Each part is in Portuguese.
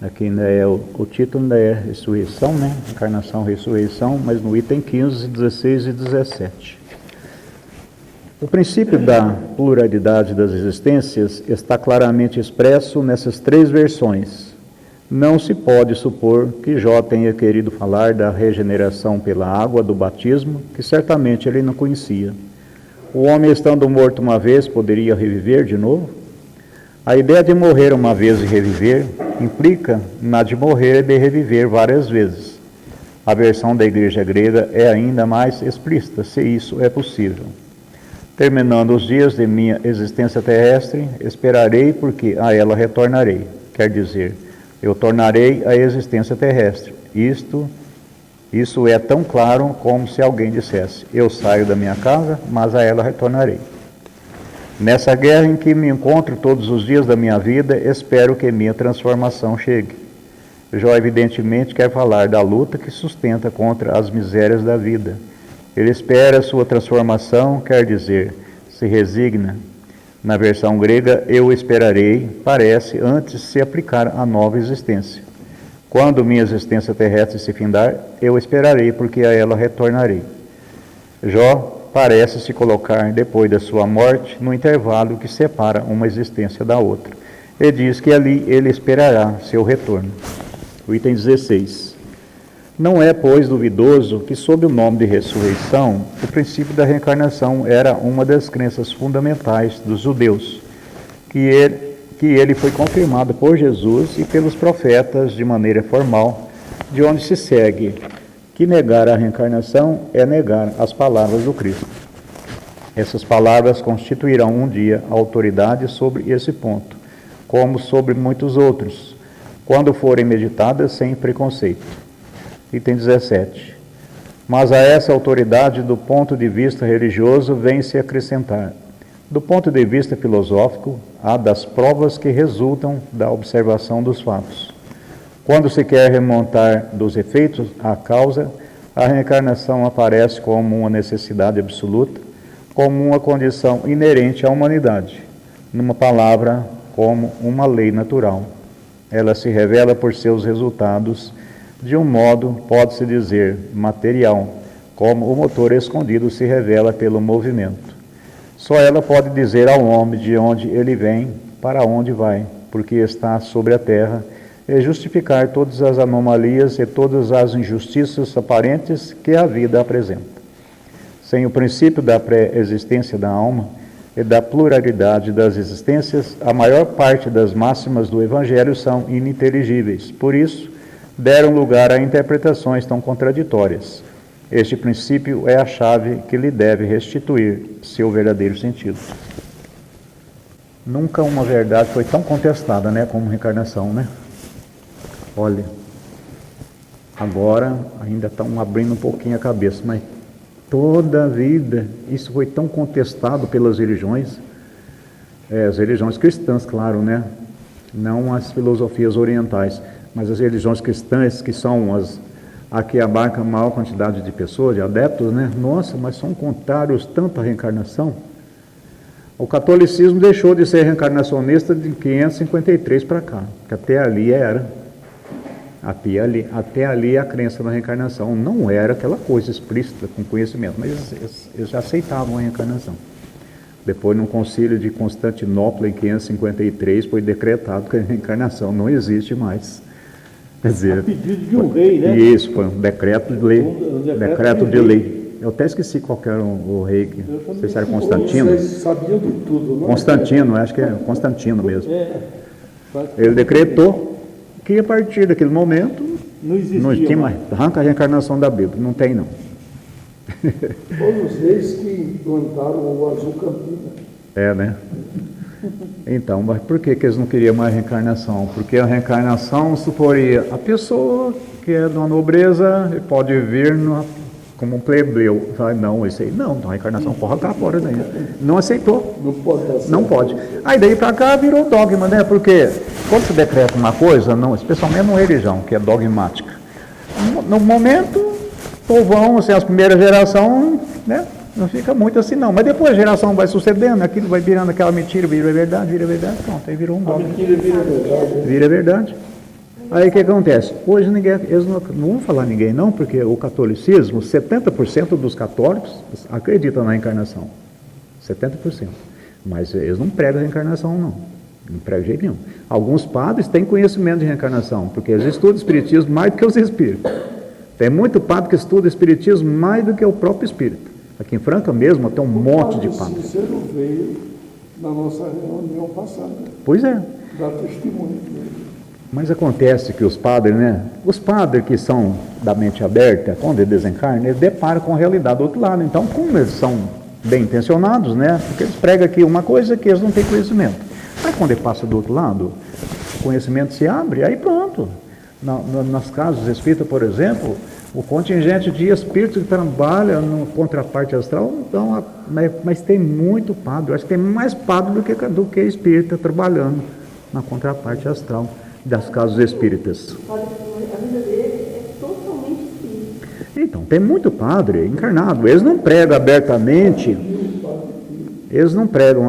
Aqui ainda é o título ainda é ressurreição, né? Encarnação, ressurreição, mas no item 15, 16 e 17. O princípio da pluralidade das existências está claramente expresso nessas três versões. Não se pode supor que Jó tenha querido falar da regeneração pela água do batismo, que certamente ele não conhecia. O homem, estando morto uma vez, poderia reviver de novo? A ideia de morrer uma vez e reviver implica na de morrer e de reviver várias vezes. A versão da igreja grega é ainda mais explícita, se isso é possível. Terminando os dias de minha existência terrestre, esperarei porque a ela retornarei. Quer dizer, eu tornarei a existência terrestre. Isso é tão claro como se alguém dissesse, eu saio da minha casa, mas a ela retornarei. Nessa guerra em que me encontro todos os dias da minha vida, espero que minha transformação chegue. Jó evidentemente quer falar da luta que sustenta contra as misérias da vida. Ele espera sua transformação, quer dizer, se resigna. Na versão grega, eu esperarei, parece antes se aplicar à nova existência. Quando minha existência terrestre se findar, eu esperarei, porque a ela retornarei. Jó parece se colocar, depois da sua morte, no intervalo que separa uma existência da outra. E diz que ali ele esperará seu retorno. O item 16. Não é, pois, duvidoso que, sob o nome de ressurreição, o princípio da reencarnação era uma das crenças fundamentais dos judeus, que ele foi confirmado por Jesus e pelos profetas de maneira formal, de onde se segue que negar a reencarnação é negar as palavras do Cristo. Essas palavras constituirão um dia a autoridade sobre esse ponto, como sobre muitos outros, quando forem meditadas sem preconceito. Item 17. Mas a essa autoridade, do ponto de vista religioso, vem-se acrescentar, do ponto de vista filosófico, a das provas que resultam da observação dos fatos. Quando se quer remontar dos efeitos à causa, a reencarnação aparece como uma necessidade absoluta, como uma condição inerente à humanidade, numa palavra, como uma lei natural. Ela se revela por seus resultados, de um modo, pode-se dizer, material, como o motor escondido se revela pelo movimento. Só ela pode dizer ao homem de onde ele vem, para onde vai, porque está sobre a terra, e justificar todas as anomalias e todas as injustiças aparentes que a vida apresenta. Sem o princípio da pré-existência da alma e da pluralidade das existências, a maior parte das máximas do Evangelho são ininteligíveis. Por isso, deram lugar a interpretações tão contraditórias. Este princípio é a chave que lhe deve restituir seu verdadeiro sentido. Nunca uma verdade foi tão contestada, né, como reencarnação, né? Olha, agora ainda estão abrindo um pouquinho a cabeça, mas toda a vida isso foi tão contestado pelas religiões, as religiões cristãs, claro, né? Não as filosofias orientais, mas as religiões cristãs, que são a que abarcam a maior quantidade de pessoas, de adeptos, né? Nossa, mas são contrários tanto à reencarnação. O catolicismo deixou de ser reencarnacionista de 553 para cá, que até ali era. Até ali a crença na reencarnação não era aquela coisa explícita com conhecimento, mas eles já aceitavam a reencarnação. Depois, no concílio de Constantinopla, em 553, foi decretado que a reencarnação não existe mais. Quer dizer, a pedido de um rei, né? Isso, foi um decreto de lei. Decreto de lei. Eu até esqueci qual que era o rei, não sei se era Constantino. Vocês sabiam de tudo, não? Constantino, acho que é Constantino mesmo. Ele decretou que a partir daquele momento não tinha mais. Arranca a reencarnação da Bíblia, não tem não. Foram os reis que plantaram o azul campina. É, né? Então, mas por que eles não queriam mais reencarnação? Porque a reencarnação suporia a pessoa que é de uma nobreza pode vir como um plebeu. Fala, não, isso aí não, então a reencarnação porra cá fora daí. Não aceitou. Não pode dar certo. Não pode. Aí daí para cá virou dogma, né? Porque quando se decreta uma coisa, não, especialmente numa religião que é dogmática, no momento, o povão, assim, as primeiras gerações, né? Não fica muito assim não, mas depois a geração vai sucedendo, aquilo vai virando aquela mentira, vira verdade, pronto, aí virou um dogma. A mentira vira verdade. Vira verdade. Aí o que acontece? Hoje ninguém, eles não vão falar ninguém não, porque o catolicismo, 70% dos católicos acreditam na encarnação. 70%. Mas eles não pregam a reencarnação não. Não pregam de jeito nenhum. Alguns padres têm conhecimento de reencarnação, porque eles estudam espiritismo mais do que os espíritos. Tem muito padre que estuda espiritismo mais do que o próprio espírito. Aqui em Franca mesmo tem um monte de padre. O Cícero veio na nossa reunião passada. Pois é. Dá testemunho dele. Mas acontece que os padres, né? Os padres que são da mente aberta, quando eles desencarnam, eles deparam com a realidade do outro lado. Então, como eles são bem intencionados, né? Porque eles pregam aqui uma coisa que eles não têm conhecimento. Mas quando ele passa do outro lado, o conhecimento se abre, aí pronto. Nas casas espíritas, por exemplo, o contingente de espíritos que trabalha no contraparte astral, então, mas tem muito padre. Eu acho que tem mais padre do que espírita trabalhando na contraparte astral das casas espíritas. A vida dele é totalmente espírita. Então, tem muito padre encarnado. Eles não pregam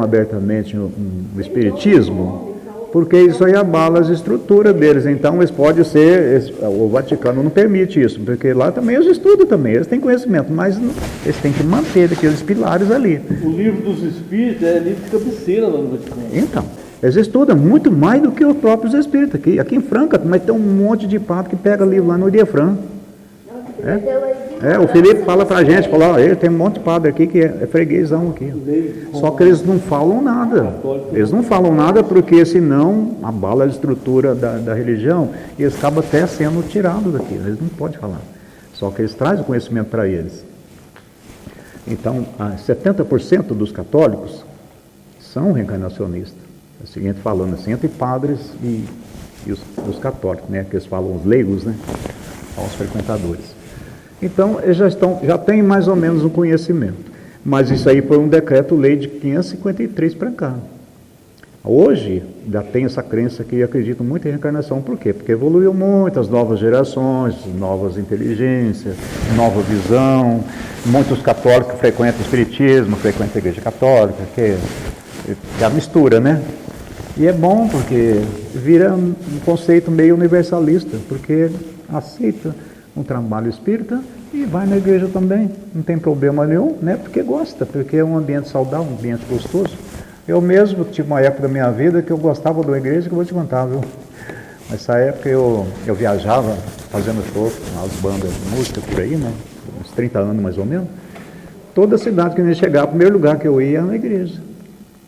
abertamente, o espiritismo, porque isso aí abala as estruturas deles. Então, eles podem ser, o Vaticano não permite isso, porque lá também eles estudam também, eles têm conhecimento, mas eles têm que manter aqueles pilares ali. O livro dos Espíritos é livro de cabeceira lá no Vaticano. Então, eles estudam muito mais do que os próprios espíritos aqui em Franca, mas tem um monte de padre que pega livro lá no Idefran. O Felipe fala pra gente, fala, tem um monte de padre aqui que é freguesão aqui. Só que eles não falam nada. Eles não falam nada porque senão abala a estrutura da religião e eles acabam até sendo tirados daqui. Eles não podem falar. Só que eles trazem o conhecimento para eles. Então, 70% dos católicos são reencarnacionistas. É o seguinte, falando assim, entre padres e os católicos, né? Que eles falam os leigos, né? Aos frequentadores. Então, eles já têm mais ou menos um conhecimento. Mas isso aí foi um decreto-lei de 553 para cá. Hoje, já tem essa crença que acreditam muito em reencarnação. Por quê? Porque evoluiu muito, as novas gerações, novas inteligências, nova visão. Muitos católicos frequentam o espiritismo, frequentam a igreja católica, que é a mistura, né? E é bom porque vira um conceito meio universalista, porque aceita um trabalho espírita e vai na igreja também, não tem problema nenhum, né? Porque gosta, porque é um ambiente saudável, um ambiente gostoso. Eu mesmo tive uma época da minha vida que eu gostava da igreja, que eu vou te contar, viu? Nessa época eu viajava fazendo show nas bandas de música por aí, né? Uns 30 anos mais ou menos. Toda cidade que eu ia chegar, o primeiro lugar que eu ia era na igreja.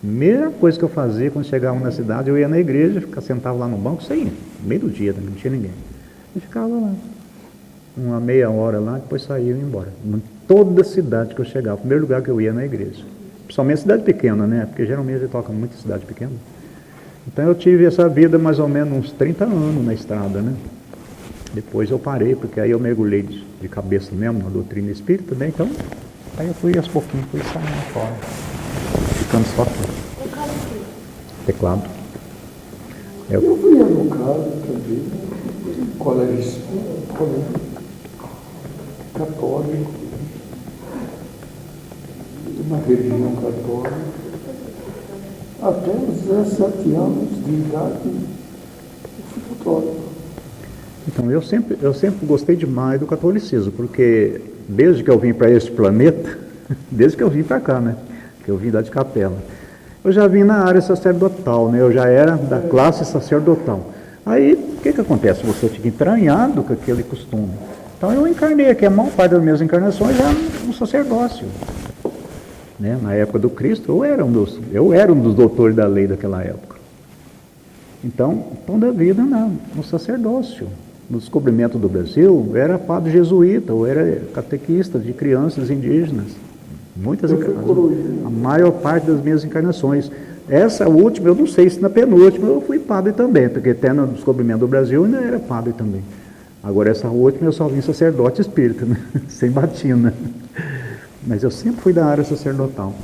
Primeira coisa que eu fazia quando chegava na cidade, eu ia na igreja, sentava lá no banco, saía, no meio do dia, não tinha ninguém. E ficava lá, uma meia hora lá, depois saía e ia embora. Em toda cidade que eu chegava, o primeiro lugar que eu ia na igreja. Principalmente cidade pequena, né? Porque geralmente ele toca muito em cidade pequena. Então eu tive essa vida mais ou menos uns 30 anos na estrada, né? Depois eu parei, porque aí eu mergulhei de cabeça mesmo na doutrina espírita, né? Então, aí eu fui aos pouquinhos, fui saindo fora. Ficando só aqui. Teclado. Eu fui educado também, colégio católico, na religião católica, até os 17 anos de idade, eu fui católico. Então, eu sempre gostei demais do catolicismo, porque desde que eu vim para este planeta, desde que eu vim para cá, né? Que eu vim da de Capela, eu já vim na área sacerdotal, né? Eu já era da classe sacerdotal. Aí, o que acontece? Você fica entranhado com aquele costume. Então, eu encarnei aqui, a maior parte das minhas encarnações já no sacerdócio. Né? Na época do Cristo, eu era um dos doutores da lei daquela época. Então, toda a vida no sacerdócio. No descobrimento do Brasil, eu era padre jesuíta, eu era catequista de crianças indígenas. Muitas encarnações. A maior parte das minhas encarnações. Essa última, eu não sei se na penúltima eu fui padre também, porque até no descobrimento do Brasil eu ainda era padre também. Agora essa última eu só vim sacerdote espírita, né? Sem batina. Mas eu sempre fui da área sacerdotal.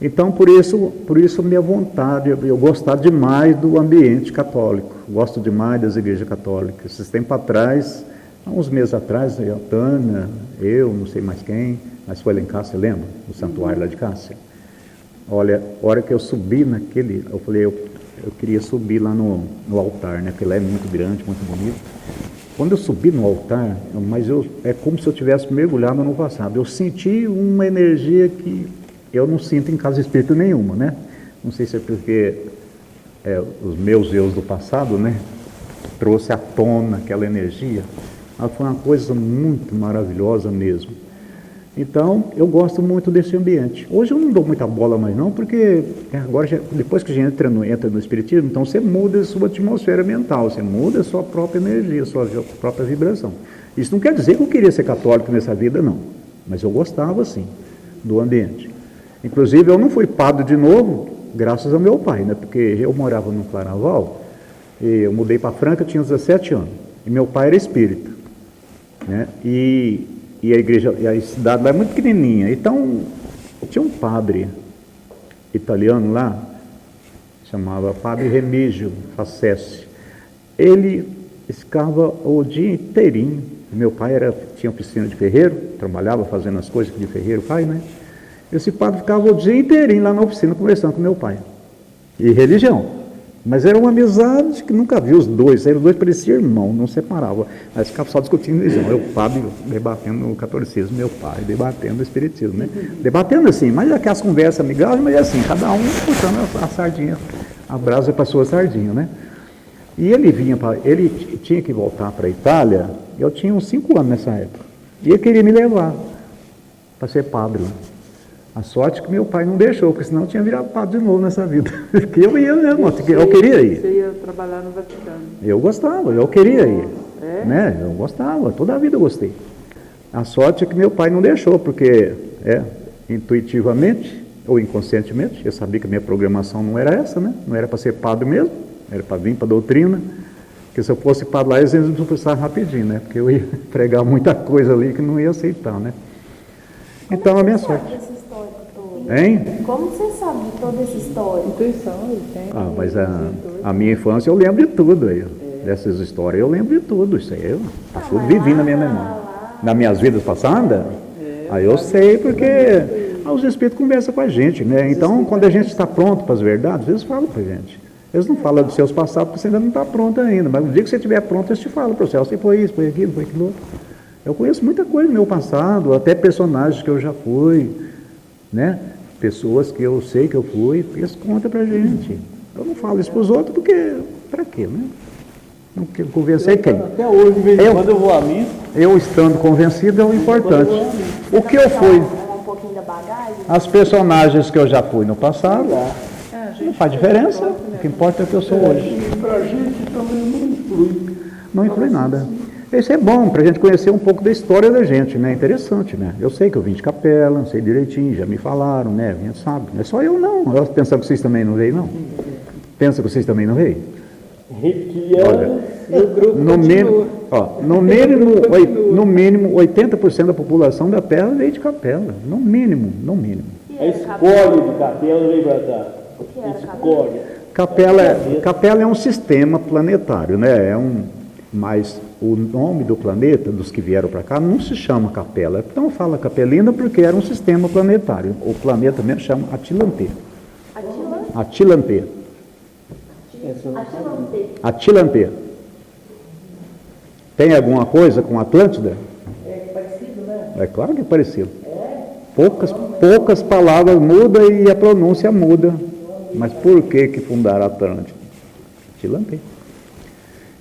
Então, por isso minha vontade, eu gostava demais do ambiente católico. Gosto demais das igrejas católicas. Esses tempos atrás, há uns meses atrás, a Tânia, eu, não sei mais quem, mas foi lá em Cássia, lembra? No santuário lá de Cássia. Olha, a hora que eu subi naquele, eu falei, eu queria subir lá no altar, né? Porque lá é muito grande, muito bonito. Quando eu subi no altar, é como se eu tivesse mergulhado no passado. Eu senti uma energia que eu não sinto em casa espírita nenhuma, né? Não sei se é porque os meus eus do passado, né? Trouxe à tona aquela energia. Mas foi uma coisa muito maravilhosa mesmo. Então, eu gosto muito desse ambiente. Hoje eu não dou muita bola mais não, porque agora, depois que a gente entra no Espiritismo, então você muda a sua atmosfera mental, você muda a sua própria energia, a sua própria vibração. Isso não quer dizer que eu queria ser católico nessa vida, não. Mas eu gostava, sim, do ambiente. Inclusive, eu não fui padre de novo, graças ao meu pai, né? Porque eu morava no Claraval, e eu mudei para Franca, eu tinha 17 anos, e meu pai era espírita, né? E a igreja, a cidade lá é muito pequenininha. Então, tinha um padre italiano lá, chamava Padre Remígio Facessi. Ele ficava o dia inteirinho. Meu pai tinha oficina de ferreiro, trabalhava fazendo as coisas que de ferreiro faz, né? Esse padre ficava o dia inteirinho lá na oficina conversando com meu pai. E religião. Mas era uma amizade que nunca vi os dois pareciam irmãos, não separavam. Mas ficava só discutindo religião. Eu, o padre, debatendo o catolicismo, meu pai, debatendo o espiritismo, né? Debatendo assim, mas aquelas conversas amigáveis, mas assim, cada um puxando a sardinha, a brasa para a sua sardinha, né? E ele tinha que voltar para a Itália, eu tinha uns 5 anos nessa época, e ele queria me levar para ser padre lá. A sorte que meu pai não deixou, porque senão eu tinha virado padre de novo nessa vida. Porque eu ia mesmo, eu queria ir. Você ia trabalhar no Vaticano. Eu gostava, eu queria ir. É? Né? Eu gostava, toda a vida eu gostei. A sorte é que meu pai não deixou, porque intuitivamente ou inconscientemente, eu sabia que a minha programação não era essa, né? Não era para ser padre mesmo, era para vir para a doutrina. Porque se eu fosse padre lá, eles iam me expulsar rapidinho, né? Porque eu ia pregar muita coisa ali que não ia aceitar, né? Então a minha sorte. Hein? Como você sabe de toda essa história? Intuição, ele tem. Mas a minha infância eu lembro de tudo aí, dessas histórias, eu lembro de tudo, isso aí, tá tudo vivinho na minha memória. Nas minhas vidas passadas, aí eu sei porque os espíritos conversam com a gente, né? Então, quando a gente está pronto para as verdades, eles falam para a gente. Eles não falam dos seus passados porque você ainda não está pronto ainda, mas no dia que você estiver pronto, eles te falam para você, você foi isso, foi aquilo, foi aquilo outro. Eu conheço muita coisa do meu passado, até personagens que eu já fui, né? Pessoas que eu sei que eu fui, eles contam pra gente. Eu não falo isso pros outros porque, para quê, né? Não convencer quem? Até hoje, de vez em quando eu vou à missa. Eu estando convencido é o importante. O que eu fui, Um pouquinho da bagagem? as personagens que eu já fui no passado, não faz diferença. O que importa é o que eu sou hoje. Para a gente também não influi. Não influi nada. Isso é bom para a gente conhecer um pouco da história da gente, né? Interessante, né? Eu sei que eu vim de Capela, sei direitinho, já me falaram, né? A gente sabe. Não é só eu, não. Eu pensava que vocês também não veio, não. Pensa que vocês também não veio? Reptiliano, e o grupo no mínimo 80% da população da Terra veio de Capela. No mínimo. a escolha de Capela veio para cá. O que era Escolha. Capela é um sistema planetário, né? Mas o nome do planeta, dos que vieram para cá, não se chama Capela. Então fala Capelina porque era um sistema planetário. O planeta mesmo chama Atilantê. Atilantê. Atilantê. Tem alguma coisa com Atlântida? É parecido, né? É claro que é parecido. Poucas palavras mudam e a pronúncia muda. Mas por que fundaram Atlântida? Atilantê.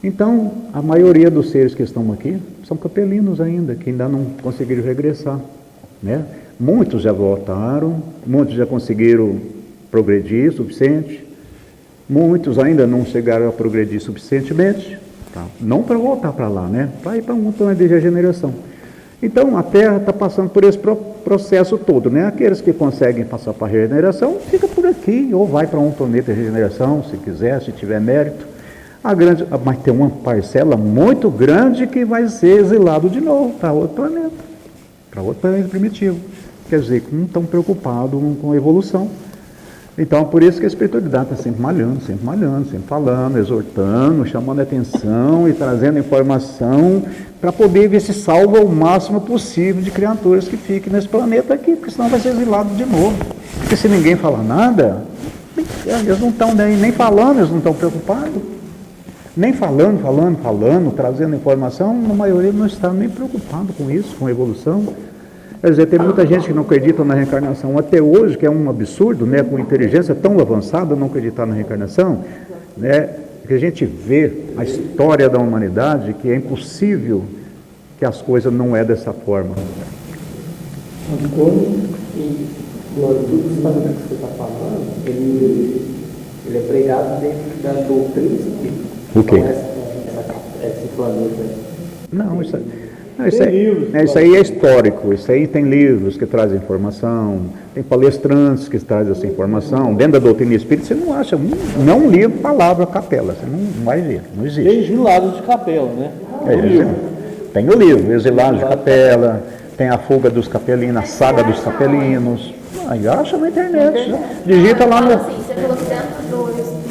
Então, a maioria dos seres que estão aqui são capelinos ainda, que ainda não conseguiram regressar, né? Muitos já voltaram, muitos já conseguiram progredir o suficiente, muitos ainda não chegaram a progredir suficientemente, tá? Não para voltar para lá, né? Para ir para um plano de regeneração. Então, a Terra está passando por esse processo todo, né? Aqueles que conseguem passar para a regeneração, fica por aqui, ou vai para um planeta de regeneração, se quiser, se tiver mérito. Mas tem uma parcela muito grande que vai ser exilado de novo para outro planeta primitivo. Quer dizer, que não estão preocupados com a evolução. Então, por isso que a espiritualidade está sempre malhando, sempre falando, exortando, chamando a atenção e trazendo informação para poder ver se salva o máximo possível de criaturas que fiquem nesse planeta aqui, porque senão vai ser exilado de novo. Porque se ninguém falar nada, Eles não estão nem falando, eles não estão preocupados. Nem falando, trazendo informação, a maioria não está nem preocupado com isso, com a evolução. Quer dizer, tem muita gente que não acredita na reencarnação até hoje, que é um absurdo, né? Com inteligência tão avançada, não acreditar na reencarnação, né? Que a gente vê a história da humanidade, que é impossível que as coisas não é dessa forma. Antônio, tudo isso que você está falando, ele é pregado dentro da doutrina espírita. O quê? Esse planeta. Não, isso aí é histórico, isso aí tem livros que trazem informação, tem palestrantes que trazem essa informação. Dentro da doutrina espírita você não acha, não livro, palavra, capela, você não vai ver, não existe. Exilados de capela, né? Tem o livro, Exilados de Capela, tem a Fuga dos Capelinos, a Saga dos Capelinos, aí acha na internet, digita lá no... Assim, você falou que dentro do espiritismo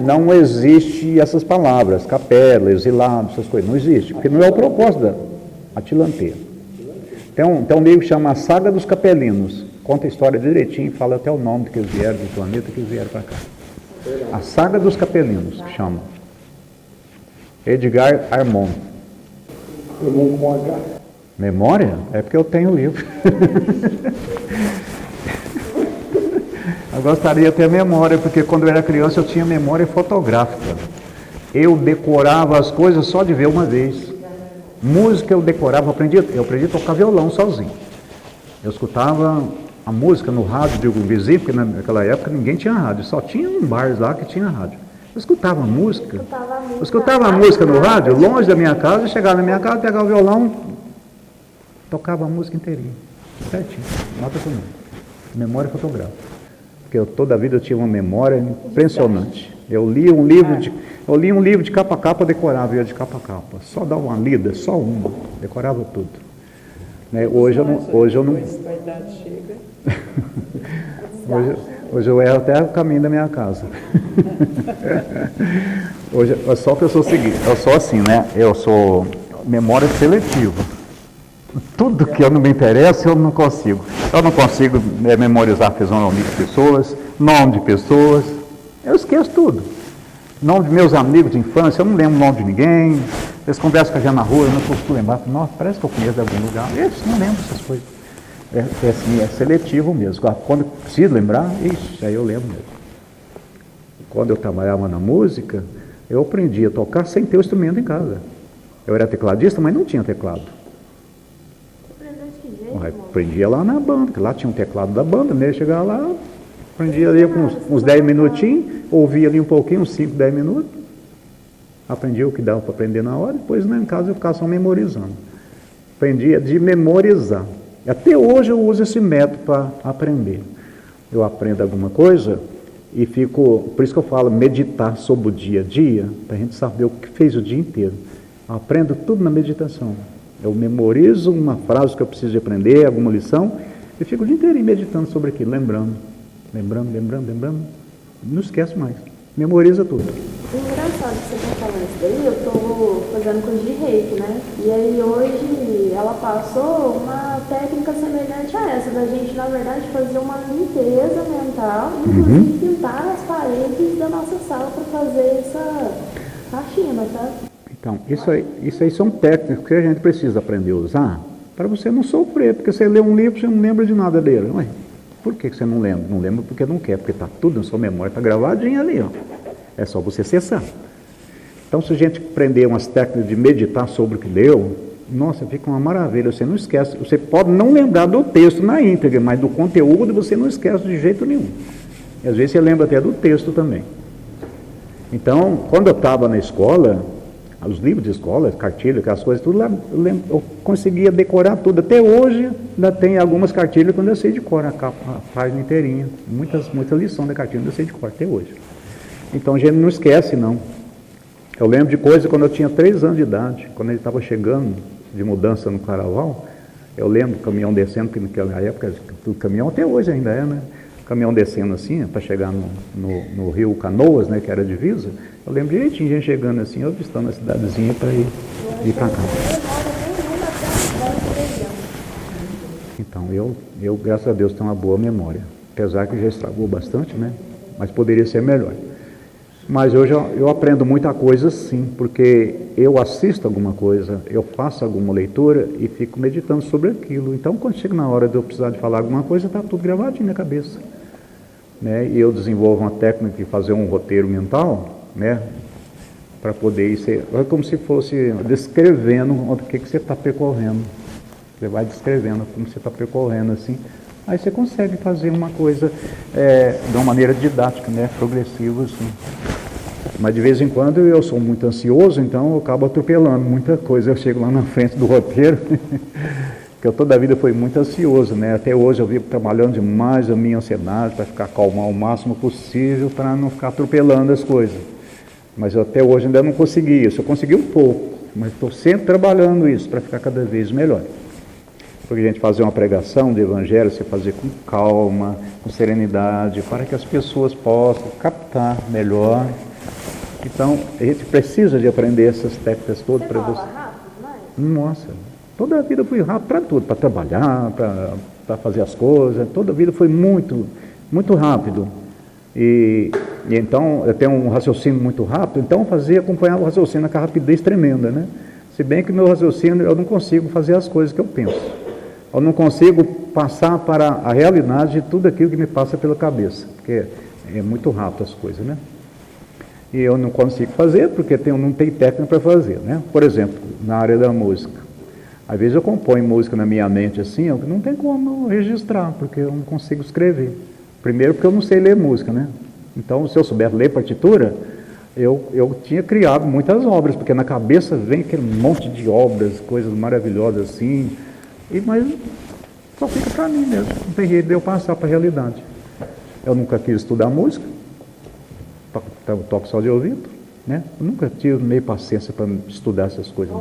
Não existe essas palavras, capela, exilado, essas coisas, não existe, porque não é o propósito da Atlanteia. Tem um livro que chama A Saga dos Capelinos, conta a história direitinho, fala até o nome que eles vieram do planeta, que eles vieram para cá. A Saga dos Capelinos, que chama. Edgar Armond. Armond com H. Memória? É porque eu tenho o livro. Eu gostaria de ter memória, porque quando eu era criança eu tinha memória fotográfica. Eu decorava as coisas só de ver uma vez. Música eu decorava, eu aprendi a tocar violão sozinho. Eu escutava a música no rádio de algum vizinho, porque naquela época ninguém tinha rádio, só tinha um bar lá que tinha rádio. Eu escutava música. Eu escutava a música no rádio, longe da minha casa, eu chegava na minha casa, pegava o violão, tocava a música inteirinha, certinho, nota por nota. Memória fotográfica. Porque toda a vida eu tinha uma memória impressionante. Eu li um livro de capa a capa, decorava eu de capa a capa. Só dava uma lida, só uma, decorava tudo. Né? Hoje eu não. Hoje eu erro até o caminho da minha casa. Hoje, só que eu sou o seguinte, eu sou assim, né? Eu sou memória seletiva. Tudo que eu não me interessa, eu não consigo. Eu não consigo memorizar a fisionomia de pessoas, nome de pessoas. Eu esqueço tudo. Nome de meus amigos de infância, eu não lembro o nome de ninguém. Eles conversam com a gente na rua, eu não consigo lembrar. Nossa, parece que eu conheço de algum lugar. Eu não lembro essas coisas. É seletivo mesmo. Quando eu preciso lembrar, isso, aí eu lembro mesmo. Quando eu trabalhava na música, eu aprendi a tocar sem ter o instrumento em casa. Eu era tecladista, mas não tinha teclado. Aprendia lá na banda, que lá tinha um teclado da banda, né? Chegava lá, aprendia ali com uns 10 minutinhos, ouvia ali um pouquinho, uns 5, 10 minutos, aprendia o que dava para aprender na hora, depois em casa eu ficava só memorizando. Aprendia de memorizar. Até hoje eu uso esse método para aprender. Eu aprendo alguma coisa e fico, por isso que eu falo, meditar sobre o dia a dia, para a gente saber o que fez o dia inteiro. Eu aprendo tudo na meditação. Eu memorizo uma frase que eu preciso de aprender, alguma lição, e fico o dia inteiro meditando sobre aquilo, lembrando. Não esquece mais. Memoriza tudo. Engraçado que você está falando isso daí, eu estou fazendo curso de reiki, né? E aí hoje ela passou uma técnica semelhante a essa, da gente, na verdade, fazer uma limpeza mental, inclusive pintar as paredes da nossa sala para fazer essa faxina, tá? Então, isso aí são técnicas que a gente precisa aprender a usar para você não sofrer, porque você lê um livro, você não lembra de nada dele. Ué, por que você não lembra? Não lembra porque não quer, porque está tudo na sua memória, está gravadinho ali, ó. É só você acessar. Então, se a gente aprender umas técnicas de meditar sobre o que deu, nossa, fica uma maravilha, você não esquece. Você pode não lembrar do texto na íntegra, mas do conteúdo você não esquece de jeito nenhum. E às vezes você lembra até do texto também. Então, quando eu estava na escola, os livros de escola, cartilha, aquelas coisas, tudo lá, eu conseguia decorar tudo. Até hoje, ainda tem algumas cartilhas que eu ainda sei de cor, a página inteirinha. Muitas lições da cartilha eu ainda sei de cor, até hoje. Então, a gente não esquece, não. Eu lembro de coisa quando eu tinha 3 anos de idade, quando ele estava chegando de mudança no Carnaval, eu lembro do caminhão descendo, que naquela época, o caminhão até hoje ainda é, né? O caminhão descendo assim, para chegar no rio Canoas, né, que era a divisa. Eu lembro direitinho, gente chegando assim, eu avistando a cidadezinha para ir para cá. Então, eu, graças a Deus, tenho uma boa memória. apesar que já estragou bastante, né? Mas poderia ser melhor. Mas hoje eu aprendo muita coisa sim, porque eu assisto alguma coisa, eu faço alguma leitura e fico meditando sobre aquilo. Então, quando chega na hora de eu precisar de falar alguma coisa, está tudo gravadinho na cabeça. Né? E eu desenvolvo uma técnica de fazer um roteiro mental, né? Para poder ser, é como se fosse descrevendo o que você está percorrendo. Você vai descrevendo como você está percorrendo assim. Aí você consegue fazer uma coisa de uma maneira didática, né? Progressiva assim. Mas de vez em quando eu sou muito ansioso, então eu acabo atropelando muita coisa. Eu chego lá na frente do roteiro, que eu toda a vida fui muito ansioso, né? Até hoje eu vivo trabalhando demais a minha ansiedade para ficar calmo ao máximo possível, para não ficar atropelando as coisas. Mas eu até hoje ainda não consegui isso. Eu consegui um pouco, mas estou sempre trabalhando isso para ficar cada vez melhor. Porque a gente fazer uma pregação de evangelho, você fazer com calma, com serenidade, para que as pessoas possam captar melhor. Então, a gente precisa de aprender essas técnicas todas para você. Rápido, mas... Nossa, toda a vida fui rápido para tudo, para trabalhar, para fazer as coisas, toda a vida foi muito, muito rápido. E então, eu tenho um raciocínio muito rápido, então acompanhar o raciocínio com a rapidez tremenda, né? Se bem que meu raciocínio, eu não consigo fazer as coisas que eu penso. Eu não consigo passar para a realidade de tudo aquilo que me passa pela cabeça, porque é muito rápido as coisas, né? E eu não consigo fazer porque não tem técnica para fazer, né? Por exemplo, na área da música. Às vezes eu componho música na minha mente assim, não tem como registrar, porque eu não consigo escrever. Primeiro porque eu não sei ler música, né? Então, se eu soubesse ler partitura, eu tinha criado muitas obras, porque na cabeça vem aquele monte de obras, coisas maravilhosas assim, mas só fica para mim mesmo, não tem jeito de eu passar para a realidade. Eu nunca quis estudar música, toco só de ouvido, né? Eu nunca tive meio paciência para estudar essas coisas.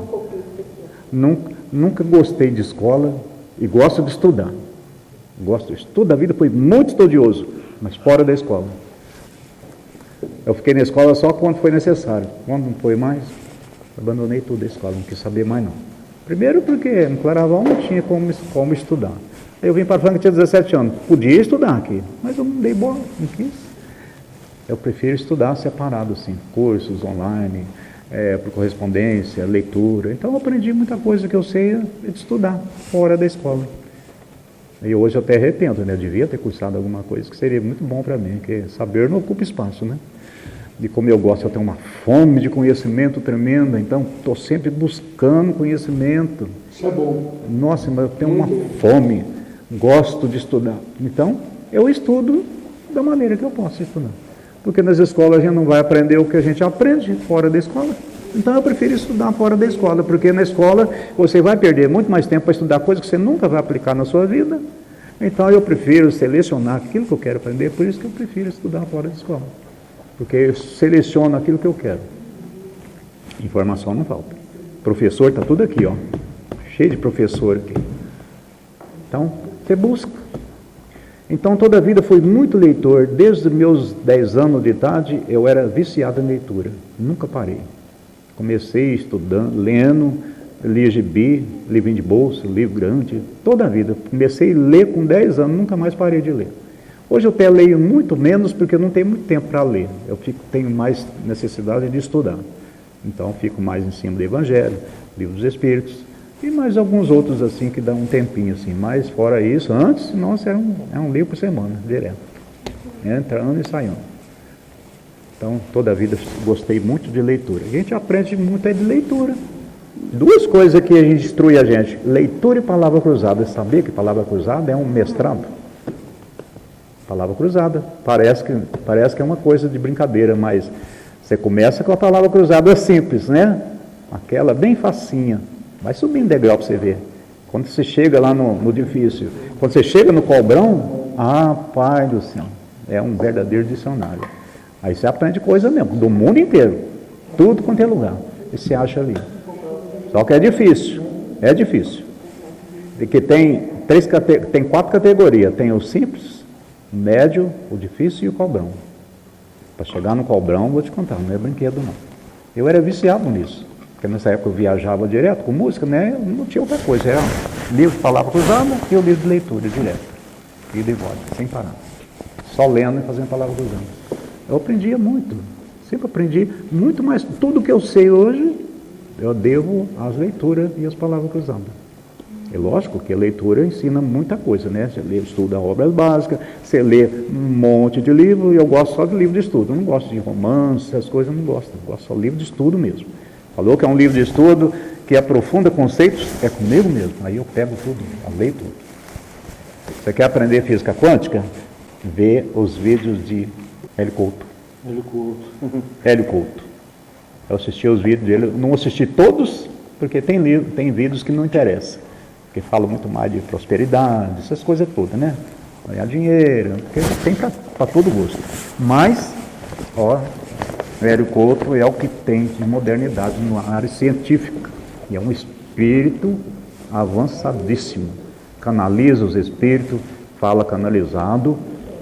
Nunca gostei de escola e gosto de estudar. Toda a vida fui muito estudioso, mas fora da escola. Eu fiquei na escola só quando foi necessário. Quando não foi mais, abandonei tudo a escola, não quis saber mais não. Primeiro porque no Claraval não tinha como estudar. Aí eu vim para Franca, tinha 17 anos. Podia estudar aqui, mas eu não dei bola, não quis. Eu prefiro estudar separado, assim, cursos online, por correspondência, leitura. Então eu aprendi muita coisa que eu sei de estudar, fora da escola. E hoje eu até arrependo, né? Eu devia ter cursado alguma coisa que seria muito bom para mim, porque saber não ocupa espaço, né? E como eu gosto, eu tenho uma fome de conhecimento tremenda, então estou sempre buscando conhecimento. Isso é bom. Nossa, mas eu tenho uma fome, gosto de estudar. Então, eu estudo da maneira que eu posso estudar. Porque nas escolas a gente não vai aprender o que a gente aprende fora da escola. Então eu prefiro estudar fora da escola, porque na escola você vai perder muito mais tempo para estudar coisas que você nunca vai aplicar na sua vida. Então eu prefiro selecionar aquilo que eu quero aprender, por isso que eu prefiro estudar fora da escola. Porque eu seleciono aquilo que eu quero. Informação não falta. Professor está tudo aqui, ó. Cheio de professor aqui. Então, você busca. Então, toda a vida fui muito leitor. Desde os meus 10 anos de idade, eu era viciado em leitura. Nunca parei. Comecei estudando, lendo, lia gibi, livrinho de bolsa, livro grande, toda a vida. Comecei a ler com 10 anos, nunca mais parei de ler. Hoje eu até leio muito menos porque eu não tenho muito tempo para ler. Tenho mais necessidade de estudar. Então, fico mais em cima do Evangelho, Livro dos Espíritos, e mais alguns outros assim que dão um tempinho assim. Mas fora isso, antes, nossa, era um livro por semana, direto. Entrando e saindo. Então, toda a vida gostei muito de leitura. A gente aprende muito de leitura. Duas coisas que a gente instrui a gente: leitura e palavra cruzada. Sabia que palavra cruzada é um mestrado? Palavra cruzada. Parece que é uma coisa de brincadeira, mas você começa com a palavra cruzada simples, né? Aquela bem facinha. Vai subindo degrau para você ver. Quando você chega lá no difícil, quando você chega no cobrão, pai do céu, é um verdadeiro dicionário. Aí você aprende coisa mesmo, do mundo inteiro, tudo quanto é lugar, e se acha ali. Só que é difícil. Porque tem 4 categorias, tem o simples, o médio, o difícil e o cobrão. Para chegar no cobrão, vou te contar, não é brinquedo não. Eu era viciado nisso, porque nessa época eu viajava direto com música, né? Não tinha outra coisa, era livro de palavra cruzada e o livro de leitura direto, ida e volta, sem parar. só lendo e fazendo a palavra cruzada. Eu aprendia muito, sempre aprendi muito mais. Tudo que eu sei hoje, eu devo às leituras e às palavras cruzadas. É lógico que a leitura ensina muita coisa, né? Você lê, estuda obras básicas, você lê um monte de livro, e eu gosto só de livro de estudo. Eu não gosto de romance, essas coisas eu não gosto. Eu gosto só de livro de estudo mesmo. Falou que é um livro de estudo que aprofunda conceitos, é comigo mesmo. Aí eu pego tudo, eu leio tudo. Você quer aprender física quântica? Vê os vídeos de Hélio Couto. Hélio Couto. Eu assisti os vídeos dele, não assisti todos, porque tem vídeos que não interessam. Que falam muito mais de prosperidade, essas coisas todas, né? Ganhar dinheiro, porque tem para todo gosto. Mas, ó, Hélio Couto é o que tem de modernidade na área científica. E é um espírito avançadíssimo. Canaliza os espíritos, fala canalizado,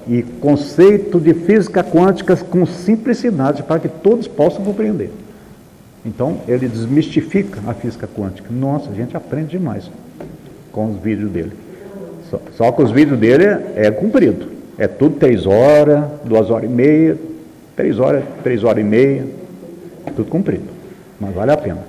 e conceito de física quântica com simplicidade para que todos possam compreender. Então, ele desmistifica a física quântica. Nossa, a gente aprende demais com os vídeos dele. Só que os vídeos dele é comprido. É tudo 3 horas, 2 horas e meia, 3 horas e meia, tudo comprido. Mas vale a pena.